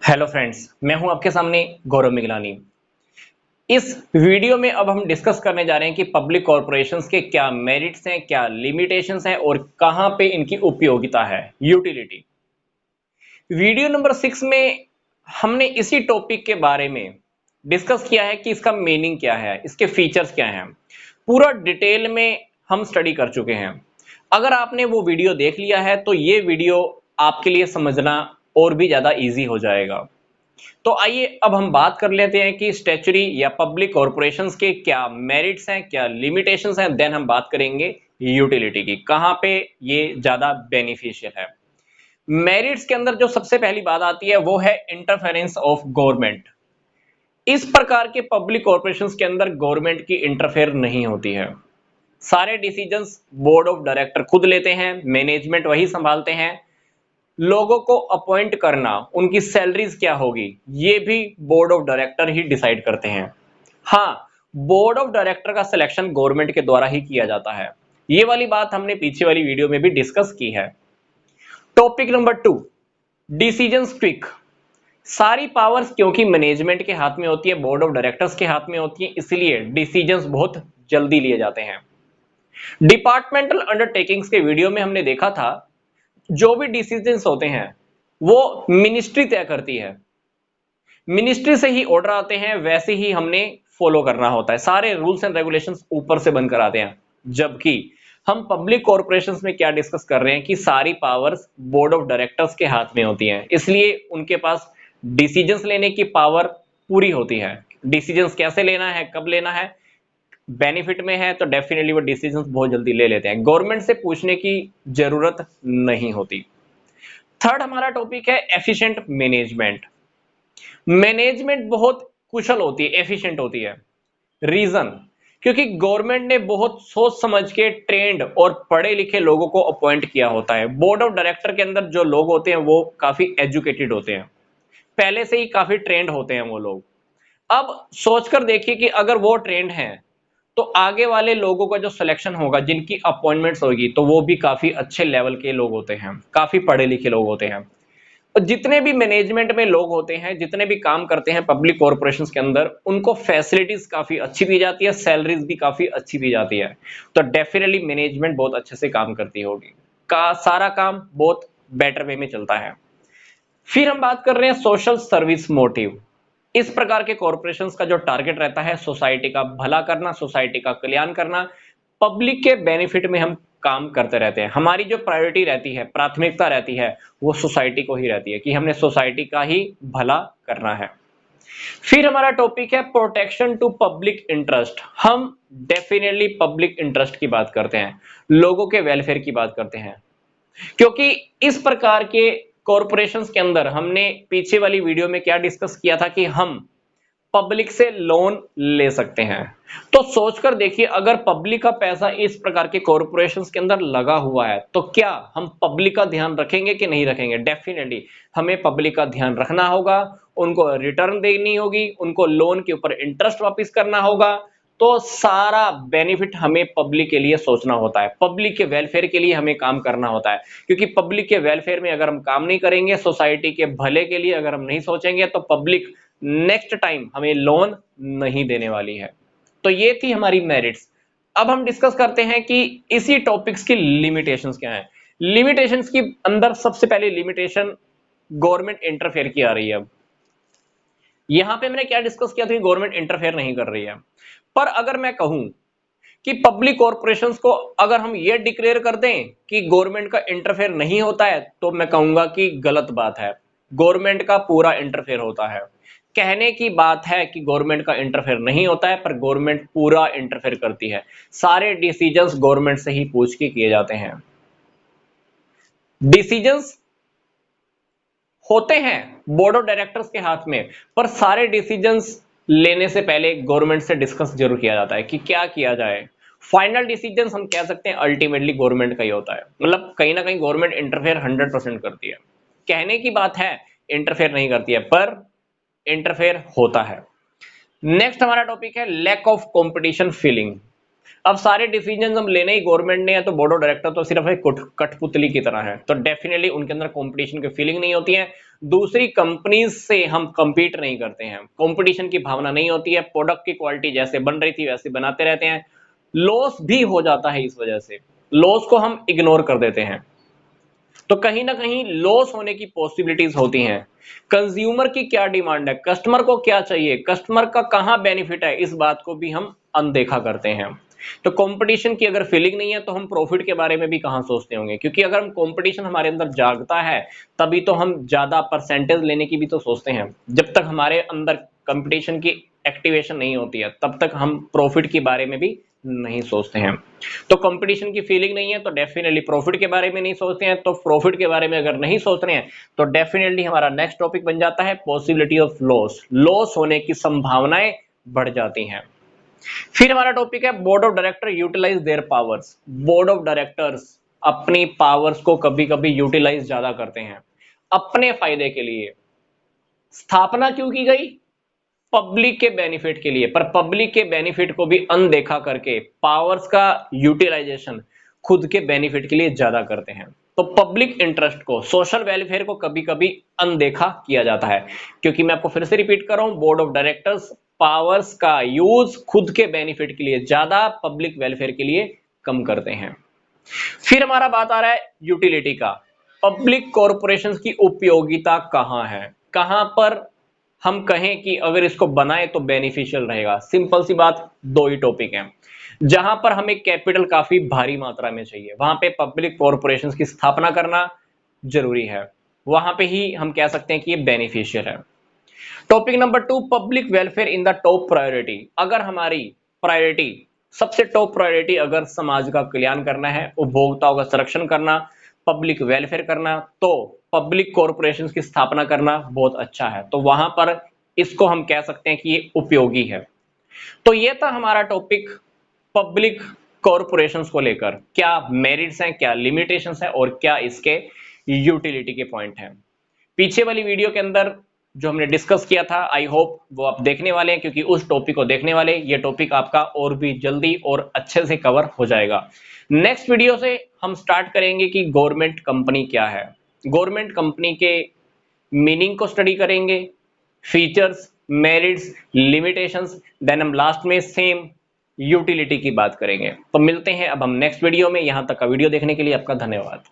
Hello friends, मैं हूं आपके सामने गौरव मिगलानी। इस वीडियो में अब हम डिस्कस करने जा रहे हैं कि पब्लिक कॉरपोरेशंस के क्या मेरिट्स हैं, क्या लिमिटेशंस हैं और कहां पे इनकी उपयोगिता है, यूटिलिटी। वीडियो नंबर 6 में हमने इसी टॉपिक के बारे में डिस्कस किया है कि इसका मीनिंग क्या है, इसके फीचर्स क्या हैं। पूरा डिटेल में हम स्टडी कर चुके हैं। अगर आपने वो वीडियो देख लिया है तो ये वीडियो आपके लिए समझना और भी ज्यादा इजी हो जाएगा। तो आइए अब हम बात कर लेते हैं कि स्टैच्यूटरी या पब्लिक कॉरपोरेशंस के क्या मेरिट्स हैं, क्या लिमिटेशंस हैं। देन हम बात करेंगे यूटिलिटी की, कहां पे ये ज्यादा बेनिफिशियल है। मेरिट्स के अंदर जो सबसे पहली बात आती है वो है इंटरफेरेंस ऑफ गवर्नमेंट। इस प्रकार के पब्लिक कॉरपोरेशंस के अंदर गवर्नमेंट की इंटरफेयर नहीं होती है। सारे डिसीजंस बोर्ड ऑफ डायरेक्टर खुद लेते हैं, मैनेजमेंट वही संभालते हैं। लोगों को अपॉइंट करना, उनकी सैलरीज क्या होगी, ये भी board of director he decide करते हैं। हाँ, बोर्ड ऑफ डायरेक्टर का सिलेक्शन गवर्नमेंट के द्वारा ही किया जाता है। ये वाली बात हमने पीछे वाली वीडियो में भी डिस्कस की है। Topic number 2, decisions quick. सारी पावर्स क्योंकि मैनेजमेंट के हाथ में होती है, बोर्ड ऑफ डायरेक्टर्स के हाथ में होती है, इसलिए डिसीजंस बहुत जल्दी लिए जाते हैं। डिपार्टमेंटल अंडरटेकिंग्स के वीडियो में हमने देखा था, जो भी डिसीजंस होते हैं वो मिनिस्ट्री तय करती है। मिनिस्ट्री से ही ऑर्डर आते हैं, वैसे ही हमने फॉलो करना होता है। सारे रूल्स एंड रेगुलेशंस ऊपर से बनकर आते हैं। जबकि हम पब्लिक कॉरपोरेशंस में क्या डिस्कस कर रहे हैं कि सारी पावर्स बोर्ड ऑफ डायरेक्टर्स के हाथ में होती हैं, इसलिए उनके पास डिसीजंस लेने की पावर पूरी होती है। डिसीजंस कैसे लेना है, कब लेना है, बेनिफिट में है तो डेफिनेटली वो डिसीजंस बहुत जल्दी ले लेते हैं, गवर्नमेंट से पूछने की जरूरत नहीं होती। थर्ड हमारा टॉपिक है एफिशिएंट मैनेजमेंट। मैनेजमेंट बहुत कुशल होती है, एफिशिएंट होती है। रीजन, क्योंकि गवर्नमेंट ने बहुत सोच समझ के ट्रेंड और पढ़े लिखे लोगों को अपॉइंट किया होता है। बोर्ड ऑफ डायरेक्टर के अंदर जो लोग होते हैं वो काफी एजुकेटेड होते हैं, पहले से ही काफी ट्रेंड होते हैं वो लोग। अब सोचकर देखिए कि अगर वो ट्रेंड हैं तो आगे वाले लोगों का जो सिलेक्शन होगा, जिनकी अपॉइंटमेंट्स होगी, तो वो भी काफी अच्छे लेवल के लोग होते हैं, काफी पढ़े लिखे लोग होते हैं। और जितने भी मैनेजमेंट में लोग होते हैं, जितने भी काम करते हैं पब्लिक कॉरपोरेशंस के अंदर, उनको फैसिलिटीज काफी अच्छी दी जाती है, सैलरीज भी काफी अच्छी दी जाती है। तो डेफिनेटली मैनेजमेंट बहुत अच्छे से काम करती होगी, का सारा काम बहुत बेटर वे में चलता है। फिर हम बात कर रहे हैं सोशल सर्विस मोटिव। इस प्रकार के कॉरपोरेशंस का जो टारगेट रहता है सोसाइटी का भला करना, सोसाइटी का कल्याण करना, पब्लिक के बेनिफिट में हम काम करते रहते हैं। हमारी जो प्रायोरिटी रहती है, प्राथमिकता रहती है, वो सोसाइटी को ही रहती है कि हमने सोसाइटी का ही भला करना है। फिर हमारा टॉपिक है प्रोटेक्शन टू पब्लिक इंटरेस्ट। हम डेफिनेटली पब्लिक इंटरेस्ट की बात करते हैं, लोगों के वेलफेयर की बात करते हैं, क्योंकि इस प्रकार के कॉरपोरेशंस के अंदर हमने पीछे वाली वीडियो में क्या डिस्कस किया था कि हम पब्लिक से लोन ले सकते हैं। तो सोचकर देखिए, अगर पब्लिक का पैसा इस प्रकार के कॉरपोरेशंस के अंदर लगा हुआ है तो क्या हम पब्लिक का ध्यान रखेंगे कि नहीं रखेंगे? डेफिनेटली हमें पब्लिक का ध्यान रखना होगा, उनको रिटर्न देनी होगी, उनको लोन के ऊपर इंटरेस्ट वापस करना होगा। तो सारा बेनिफिट हमें पब्लिक के लिए सोचना होता है, पब्लिक के वेलफेयर के लिए हमें काम करना होता है। क्योंकि पब्लिक के वेलफेयर में अगर हम काम नहीं करेंगे, सोसाइटी के भले के लिए अगर हम नहीं सोचेंगे, तो पब्लिक नेक्स्ट टाइम हमें लोन नहीं देने वाली है। तो ये थी हमारी मेरिट्स। अब हम डिस्कस करते हैं कि इसी टॉपिक्स की लिमिटेशंस क्या है। लिमिटेशंस की अंदर सबसे पहले लिमिटेशन गवर्नमेंट इंटरफेयर की आ रही है। अब यहां पे मैंने क्या डिस्कस किया था कि गवर्नमेंट इंटरफेयर नहीं कर रही है, पर अगर मैं कहूं कि पब्लिक कॉरपोरेशंस को अगर हम ये डिक्लेयर कर दें कि गवर्नमेंट का इंटरफेयर नहीं होता है, तो मैं कहूंगा कि गलत बात है। गवर्नमेंट का पूरा इंटरफेयर होता है। कहने की बात है कि गवर्नमेंट का इंटरफेयर नहीं होता है, पर गवर्नमेंट पूरा इंटरफेयर करती है। सारे डिसीजंस गवर्नमेंट से ही पूछ के किए जाते हैं। डिसीजंस होते हैं बोर्ड ऑफ डायरेक्टर्स के हाथ में, पर सारे डिसीजंस लेने से पहले गवर्नमेंट से डिस्कस जरूर किया जाता है कि क्या किया जाए। फाइनल डिसीजंस हम कह सकते हैं अल्टीमेटली गवर्नमेंट का ही होता है, मतलब कहीं ना कहीं गवर्नमेंट इंटरफेयर 100% करती है। कहने की बात है इंटरफेयर नहीं करती है, पर इंटरफेयर होता है। नेक्स्ट हमारा टॉपिक है लैक ऑफ कंपटीशन फीलिंग। अब सारे डिसीजन हम लेने ही गवर्नमेंट ने है, तो बोर्ड ऑफ डायरेक्टर तो सिर्फ एक कठपुतली की तरह है, तो डेफिनेटली उनके अंदर कंपटीशन की फीलिंग नहीं होती है। दूसरी कंपनीज से हम कंपीट नहीं करते हैं, कंपटीशन की भावना नहीं होती है, प्रोडक्ट की क्वालिटी जैसे बन रही थी वैसे बनाते रहते हैं। लॉस भी हो जाता है, इस वजह से लॉस को हम इग्नोर कर देते हैं, तो कहीं ना कहीं लॉस होने की पॉसिबिलिटीज होती हैं। कंज्यूमर की क्या डिमांड है, कस्टमर को क्या चाहिए, कस्टमर का कहां बेनिफिट है, इस बात को भी हम अनदेखा करते हैं। तो कंपटीशन की अगर फीलिंग नहीं है तो हम प्रॉफिट के बारे में भी कहां सोचते होंगे, क्योंकि अगर हम कंपटीशन हमारे अंदर जागता है तभी तो हम ज्यादा परसेंटेज लेने की भी तो सोचते हैं। जब तक हमारे अंदर कंपटीशन की एक्टिवेशन नहीं होती है तब तक हम प्रॉफिट के बारे में भी नहीं सोचते हैं। तो कंपटीशन की फीलिंग नहीं है तो डेफिनेटली प्रॉफिट के बारे में नहीं सोचते हैं, तो प्रॉफिट के बारे में अगर नहीं सोच रहे हैं तो डेफिनेटली हमारा नेक्स्ट टॉपिक बन जाता है पॉसिबिलिटी ऑफ लॉस, लॉस होने की संभावनाएं बढ़ जाती हैं। फिर हमारा टॉपिक है board of director utilize their powers. Board of directors अपनी पावर्स को कभी कभी यूटिलाइज ज्यादा करते हैं अपने फायदे के लिए। स्थापना क्यों की गई, पब्लिक के बेनिफिट के लिए, पर पब्लिक के बेनिफिट को भी अनदेखा करके पावर्स का यूटिलाइजेशन खुद के बेनिफिट के लिए ज्यादा करते हैं। तो पब्लिक इंटरेस्ट को, सोशल वेलफेयर को कभी कभी अनदेखा किया जाता है, क्योंकि मैं आपको फिर से रिपीट कर रहा हूं, बोर्ड ऑफ डायरेक्टर्स पावर्स का यूज खुद के बेनिफिट के लिए ज्यादा, पब्लिक वेलफेयर के लिए कम करते हैं। फिर हमारा बात आ रहा है यूटिलिटी का, पब्लिक कॉरपोरेशंस की उपयोगिता कहां है, कहां पर हम कहें कि अगर इसको बनाए तो बेनिफिशियल रहेगा। सिंपल सी बात, दो ही टॉपिक हैं। जहां पर हमें कैपिटल काफी भारी मात्रा में चाहिए वहां पे पब्लिक कॉरपोरेशंस की स्थापना करना जरूरी है, वहां पे ही हम कह सकते हैं कि ये बेनिफिशियल है। Topic number 2, public welfare in the top priority. अगर हमारी प्रायोरिटी, सबसे टॉप प्रायोरिटी अगर समाज का कल्याण करना है, उपभोक्ताओं का संरक्षण करना, पब्लिक वेलफेयर करना, तो पब्लिक कॉरपोरेशंस की स्थापना करना बहुत अच्छा है, तो वहां पर इसको हम कह सकते हैं कि ये उपयोगी है। तो ये था हमारा टॉपिक पब्लिक कॉरपोरेशंस को लेकर, क्या मेरिट्स हैं, क्या लिमिटेशंस हैं और क्या इसके यूटिलिटी के पॉइंट हैं। पीछे वाली वीडियो के अंदर जो हमने डिस्कस किया था, आई होप वो आप देखने वाले हैं, क्योंकि उस टॉपिक को देखने वाले ये टॉपिक आपका और भी जल्दी और अच्छे से कवर हो जाएगा। नेक्स्ट वीडियो से हम स्टार्ट करेंगे कि गवर्नमेंट कंपनी क्या है, गवर्नमेंट कंपनी के मीनिंग को स्टडी करेंगे, फीचर्स, मेरिट्स, लिमिटेशंस, देन हम लास्ट में सेम यूटिलिटी की बात करेंगे। तो मिलते हैं अब हम नेक्स्ट वीडियो में। यहां तक का वीडियो देखने के लिए आपका धन्यवाद।